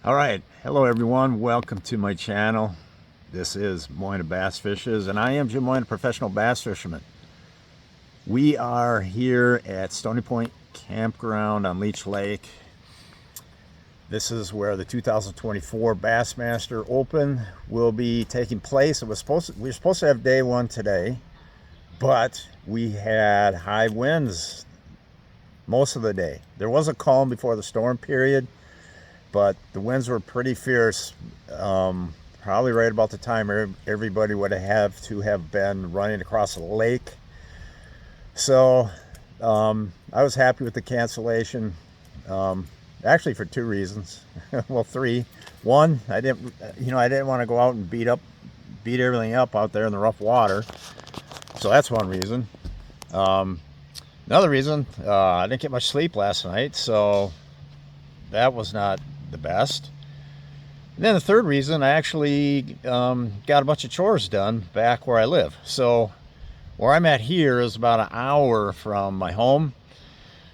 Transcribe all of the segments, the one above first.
All right, hello everyone, welcome to my channel. This is Moyna Bass Fishes, and I am Jim Moyna, professional bass fisherman. We are here at Stony Point Campground on Leech Lake. This is where the 2024 Bassmaster Open will be taking place. We were supposed to have day one today, but we had high winds most of the day. There was a calm before the storm period, but the winds were pretty fierce, probably right about the time everybody would have to have been running across the lake. So I was happy with the cancellation, actually for two reasons. Well, three. One, I didn't want to go out and beat everything up out there in the rough water. So that's one reason. Another reason, I didn't get much sleep last night, so that was not the best. And then the third reason, I actually got a bunch of chores done back where I live. So where I'm at here is about an hour from my home.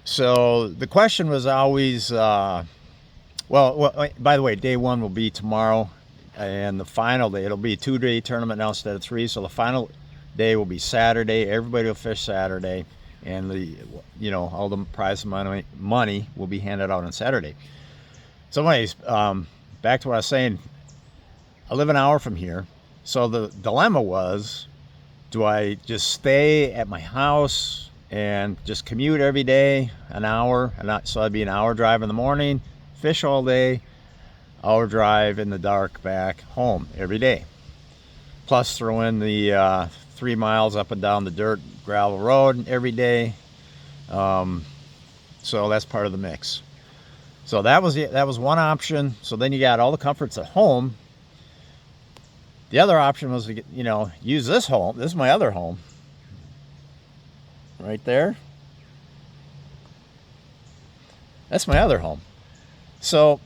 So the question was always, well, by the way, day one will be tomorrow, and the final day, it'll be a 2-day tournament now instead of 3. So the final day will be Saturday. Everybody will fish Saturday, and all the prize money will be handed out on Saturday. So anyways, back to what I was saying, I live an hour from here. So the dilemma was, do I just stay at my house and just commute every day an hour? So that'd be an hour drive in the morning, fish all day, hour drive in the dark back home every day. Plus throw in the 3 miles up and down the dirt gravel road every day. So that's part of the mix. So that was one option. So then you got all the comforts at home. The other option was to use this home. This is my other home. Right there. That's my other home. So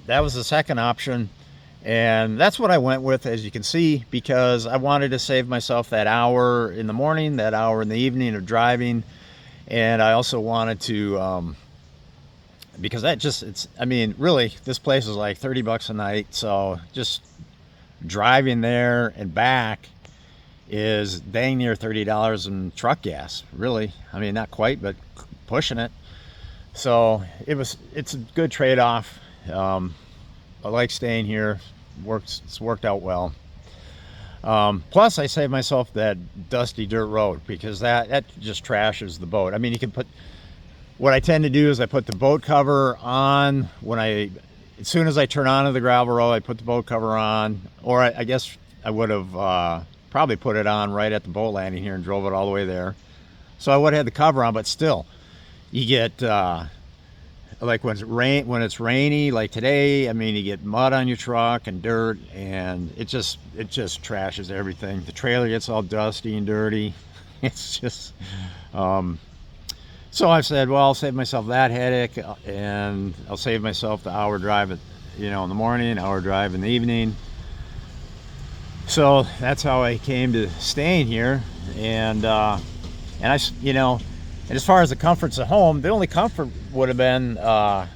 that was the second option. And that's what I went with, as you can see, because I wanted to save myself that hour in the morning, that hour in the evening of driving. And I also wanted to, because really, this place is like $30 a night. So just driving there and back is dang near $30 in truck gas. Really, not quite, but pushing it. So it's a good trade-off. I like staying here. It's worked out well. Plus I saved myself that dusty dirt road, because that just trashes the boat. You can what I tend to do is I put the boat cover on as soon as I turn onto the gravel road. I put the boat cover on, or I guess I would have probably put it on right at the boat landing here and drove it all the way there. So I would have had the cover on, but still, you get like when it's rainy, like today. You get mud on your truck and dirt, and it just trashes everything. The trailer gets all dusty and dirty. It's just. So I said, well, I'll save myself that headache, and I'll save myself the hour drive in the morning, hour drive in the evening. So that's how I came to staying here. And and as far as the comforts at home, the only comfort would have been, I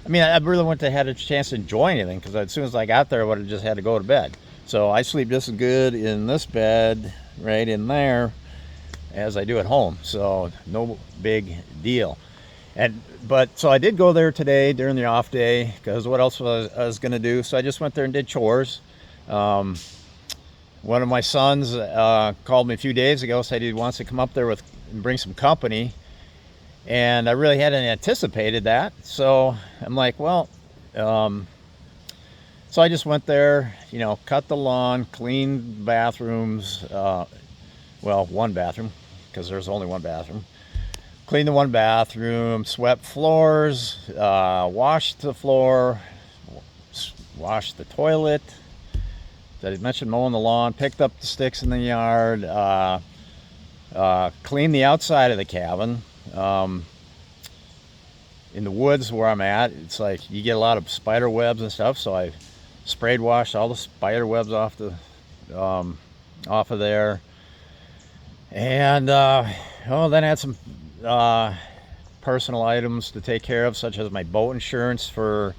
really wouldn't have had a chance to enjoy anything, because as soon as I got there, I would have just had to go to bed. So I sleep just as good in this bed right in there as I do at home, so no big deal. So I did go there today during the off day, because what else was I was going to do? So I just went there and did chores. One of my sons called me a few days ago, said he wants to come up there and bring some company, and I really hadn't anticipated that. So I'm like, well, so I just went there, cut the lawn, cleaned bathrooms. Well, one bathroom, because there's only one bathroom. Cleaned the one bathroom, swept floors, washed the floor, washed the toilet. Did I mention mowing the lawn? Picked up the sticks in the yard, cleaned the outside of the cabin. In the woods where I'm at, it's like you get a lot of spider webs and stuff, so I sprayed washed all the spider webs off of there. And then I had some personal items to take care of, such as my boat insurance for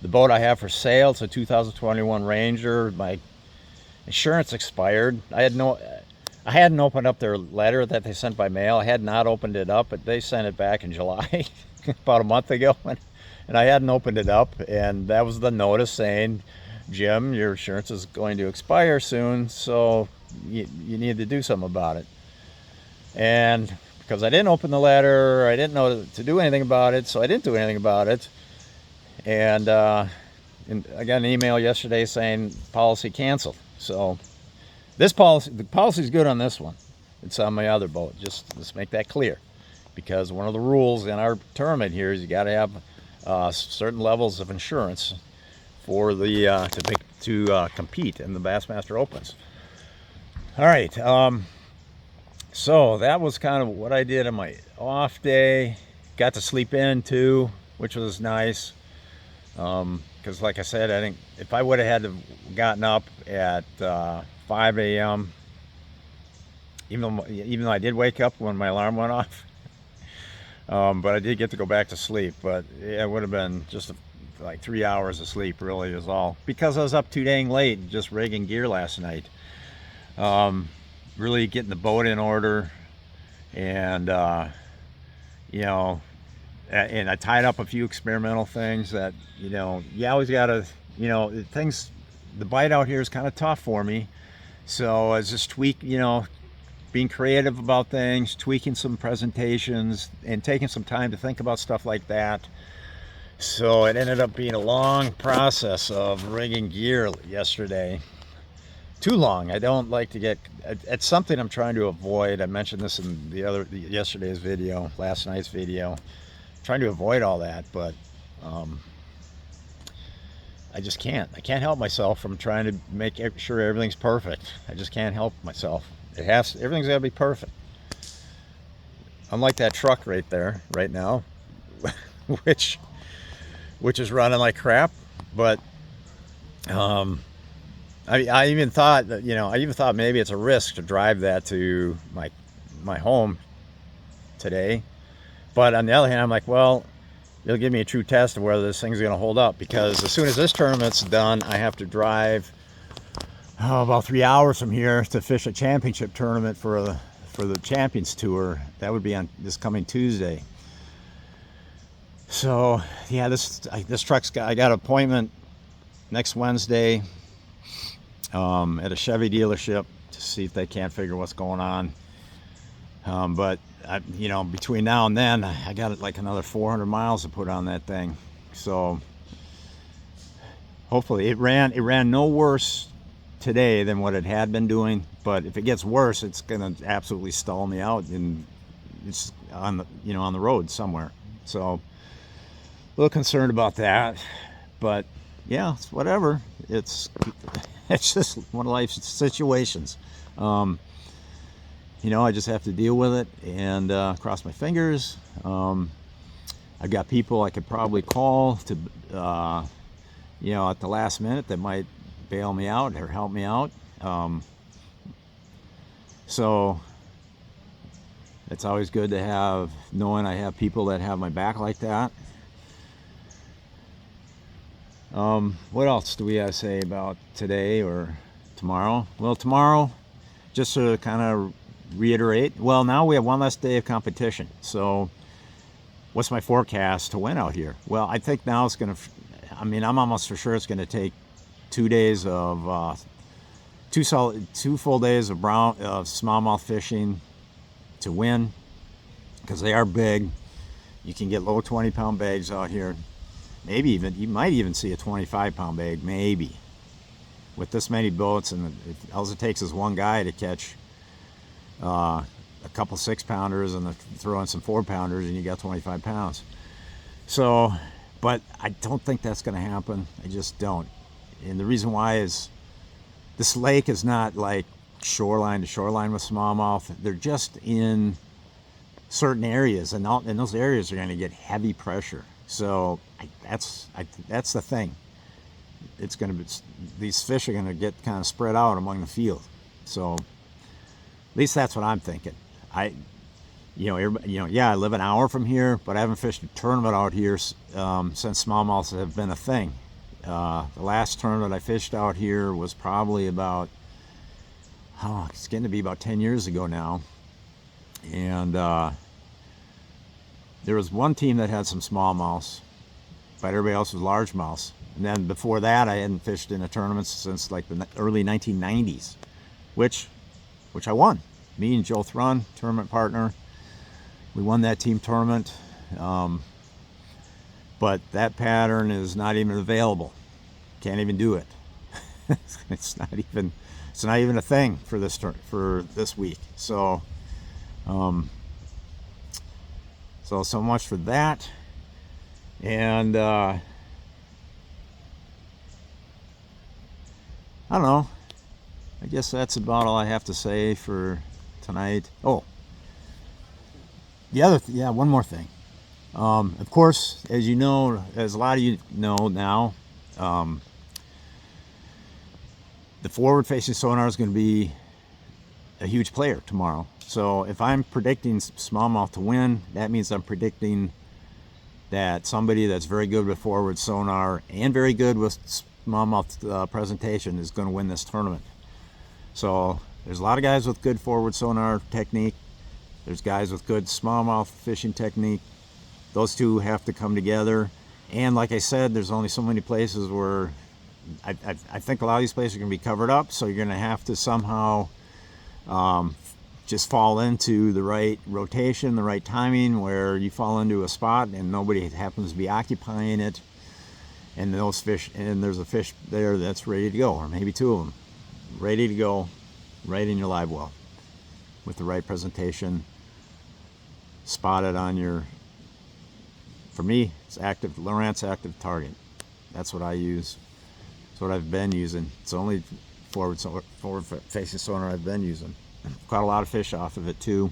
The boat I have for sale, it's a 2021 Ranger. My insurance expired. I hadn't opened up their letter that they sent by mail. I had not opened it up, but they sent it back in July, about a month ago, and I hadn't opened it up, and that was the notice saying, Jim, your insurance is going to expire soon, so you need to do something about it. And because I didn't open the letter, I didn't know to do anything about it, so I didn't do anything about it. And I got an email yesterday saying policy canceled. So the policy's good on this one. It's on my other boat. Let's make that clear, because one of the rules in our tournament here is you got to have certain levels of insurance for the to compete in the Bassmaster Opens. All right. So that was kind of what I did on my off day. Got to sleep in too, which was nice. Because like I said, I think if I would have had to gotten up at 5 a.m., even though I did wake up when my alarm went off, but I did get to go back to sleep. But it would have been just like 3 hours of sleep, really, is all. Because I was up too dang late just rigging gear last night. Really getting the boat in order, and you know, and I tied up a few experimental things that, you know, you always gotta, you know, the bite out here is kind of tough for me, so I was just being creative about things, tweaking some presentations, and taking some time to think about stuff like that. So it ended up being a long process of rigging gear yesterday. Too long. I don't like to get, it's something I'm trying to avoid. I mentioned this in yesterday's video, last night's video. I'm trying to avoid all that, but I just can't. I can't help myself from trying to make sure everything's perfect. I just can't help myself. Everything's got to be perfect. Unlike that truck right there, right now, which is running like crap, but I even thought that, maybe it's a risk to drive that to my home today. But on the other hand, I'm like, well, it'll give me a true test of whether this thing's going to hold up, because as soon as this tournament's done, I have to drive about 3 hours from here to fish a championship tournament for the Champions Tour. That would be on this coming Tuesday. So yeah, this truck's I got an appointment next Wednesday at a Chevy dealership to see if they can't figure what's going on. But between now and then, I got like another 400 miles to put on that thing. So hopefully it ran no worse today than what it had been doing. But if it gets worse, it's gonna absolutely stall me out, and it's on the road somewhere. So a little concerned about that. But yeah, it's whatever. It's just one of life's situations. I just have to deal with it and cross my fingers. I've got people I could probably call to, at the last minute that might bail me out or help me out. So it's always good to have, knowing I have people that have my back like that. What else do we have to say about today or tomorrow? Well, tomorrow, just to kind of reiterate, well, now we have one less day of competition. So what's my forecast to win out here? Well, I think now it's going to, I'm almost for sure it's going to take 2 days of, two full days of smallmouth fishing to win, because they are big. You can get low 20-pound bags out here. Maybe you might even see a 25-pound bag, maybe. With this many boats, and all it takes is one guy to catch a couple 6-pounders and throw in some 4-pounders, and you got 25 pounds. So, but I don't think that's going to happen. I just don't. And the reason why is this lake is not like shoreline to shoreline with smallmouth. They're just in certain areas, and those areas are going to get heavy pressure. So that's the thing. It's going to be, these fish are going to get kind of spread out among the field. So at least that's what I'm thinking. I live an hour from here, but I haven't fished a tournament out here since smallmouths have been a thing. The last tournament I fished out here was probably about, it's getting to be about 10 years ago now. And there was one team that had some smallmouths, but everybody else was largemouths. And then before that, I hadn't fished in a tournament since like the early 1990s, which I won. Me and Joe Thrun, tournament partner, we won that team tournament. But that pattern is not even available. Can't even do it. It's not even a thing for this week. So so much for that. And I don't know. I guess that's about all I have to say for tonight. Oh, one more thing. Of course, as you know, as a lot of you know now, the forward-facing sonar is going to be a huge player tomorrow. So if I'm predicting smallmouth to win, that means I'm predicting that somebody that's very good with forward sonar and very good with smallmouth presentation is going to win this tournament. So there's a lot of guys with good forward sonar technique. There's guys with good smallmouth fishing technique. Those two have to come together. And like I said, there's only so many places where I think a lot of these places are going to be covered up. So you're going to have to somehow just fall into the right rotation, the right timing, where you fall into a spot and nobody happens to be occupying it. And those fish, and there's a fish there that's ready to go, or maybe two of them, ready to go right in your live well with the right presentation, spotted on your, for me, it's active, Lowrance active target. That's what I use. That's what I've been using. It's the only forward facing sonar I've been using. Caught a lot of fish off of it too,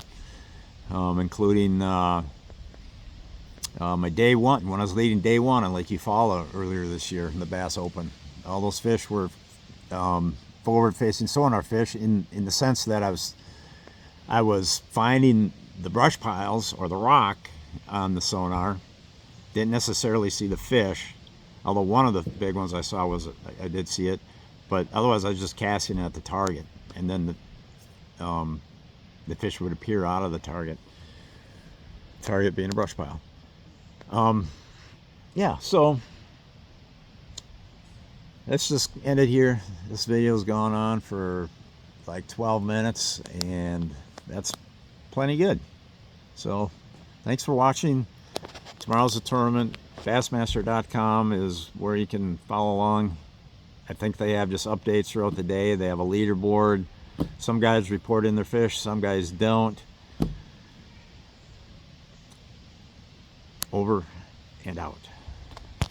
including my day one, when I was leading day one on Lake Eufaula earlier this year in the Bass Open. All those fish were forward-facing sonar fish in the sense that I was finding the brush piles or the rock on the sonar. Didn't necessarily see the fish, although one of the big ones I saw was, I did see it, but otherwise I was just casting at the target, and then the fish would appear out of the target being a brush pile. Yeah, so let's just end it here. This video's gone on for like 12 minutes, and that's plenty good. So thanks for watching. Tomorrow's a tournament. Bassmaster.com is where you can follow along. I think they have just updates throughout the day. They have a leaderboard. Some guys report in their fish, some guys don't. Over and out.